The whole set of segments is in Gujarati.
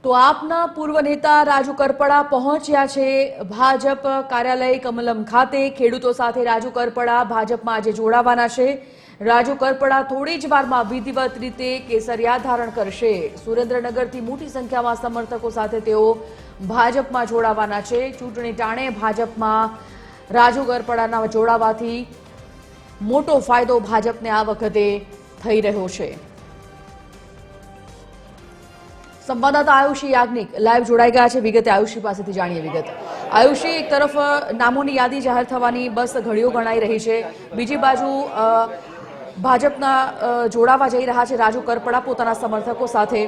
તો આપના પૂર્વ નેતા રાજુ કરપડા પહોંચ્યા છે ભાજપ કાર્યાલય કમલમ ખાતે। ખેડૂતો સાથે રાજુ કરપડા ભાજપમાં આજે જોડાવાના છે। રાજુ કરપડા થોડી જ વારમાં વિધિવત રીતે કેસરિયા ધારણ કરશે। સુરેન્દ્રનગરથી મોટી સંખ્યામાં સમર્થકો સાથે તેઓ ભાજપમાં જોડાવાના છે। ચૂંટણી ટાણે ભાજપમાં રાજુ કરપડાના જોડાવાથી મોટો ફાયદો ભાજપને આ વખતે થઈ રહ્યો છે। संवाददाता आयुषी याज्ञिक लाइव जोड़ाई गया है। विगत आयुषी पासेथी जाणीए विगत। आयुषी, एक तरफ नामोनी यादी जाहिर थवानी बस घड़ीओ गणाई रही है, बीजी बाजू भाजपना जोड़ावा जई रहा है राजू करपड़ा पोताना समर्थको साथे।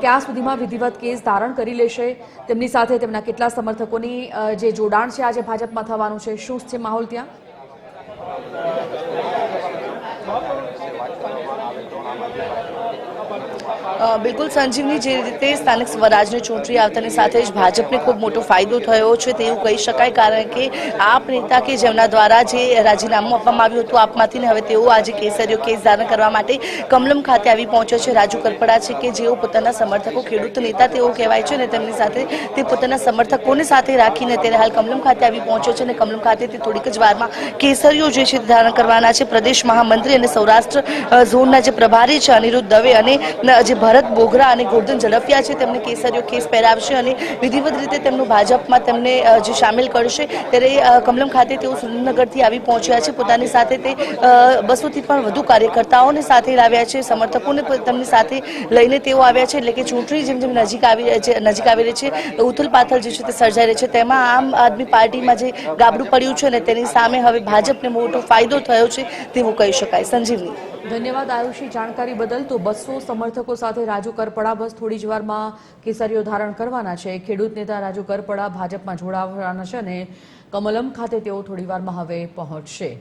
क्या सुधीमां विधिवत केस धारण करी लेशे, तेमनी साथे तेमना केटला समर्थकोनी जे जोडाण छे आज भाजपमां थवानुं छे, शुं छे माहोल त्यां? बिल्कुल संजीवनी, जे रीते स्थानिक स्वराजनी चूंटणी आवतानी साथे ज भाजपने खूब मोटो फायदो थयो छे तेवुं कही शकाय, कारण के आप नेता के जेमना द्वारा जे राजीनामું આપવામાં આવ્યું હતું આપમાંથી ને હવે તેઓ આજે કેસરીયો કેસ ધારણ કરવા માટે કમલમ ખાતે આવી પહોંચ્યો છે। રાજુ કરપડા છે કે જેઓ પોતાના સમર્થકો ખેડૂત નેતા તેઓ કહેવાય છે ને તેમની સાથે તે પોતાના સમર્થકોને સાથે રાખીને ત્યારે હાલ કમલમ ખાતે આવી પહોંચ્યો છે અને કમલમ ખાતે તે થોડીક જ વારમાં કેસરીયો જે છે ધારણ કરવાના છે। પ્રદેશ મહામંત્રી અને સૌરાષ્ટ્ર ઝોનના જે પ્રભારી છે અનિરુદ્ધ દવે અને જે ભરત બોગરા અને ગોરધન ઝડફિયા છે તેમને કેસરીયો કેસ પહેરાવશે અને વિધિવત રીતે તેમનું ભાજપમાં તેમને જે સામેલ કરશે। ત્યારે કમલમ ખાતે તેઓ સુરેન્દ્રનગરથી આવી પહોંચ્યા છે। પોતાની સાથે તે 200થી પણ વધુ કાર્યકર્તાઓને સાથે લાવ્યા છે, સમર્થકોને તેમની સાથે લઈને તેઓ આવ્યા છે। એટલે કે ચૂંટણી જેમ જેમ નજીક આવી રહી છે ઉથલપાથલ જે છે તે સર્જાઈ રહી છે, તેમાં આમ આદમી પાર્ટીમાં જે ગાબડું પડ્યું છે ને તેની સામે હવે ભાજપને મોટો ફાયદો થયો છે તેવું કહી શકાય। સંજીવની, धन्यवाद आयुषी जानकारी बदल। तो 200 समर्थकों साथे राजू करपड़ा बस थोड़ी ज वारमां केसरियो धारण करवाना छे। खेडूत नेता राजू करपड़ा भाजपमां जोडावाना छे अने कमलम खाते तेओ थोड़ी वारमां हवे पहोंचशे।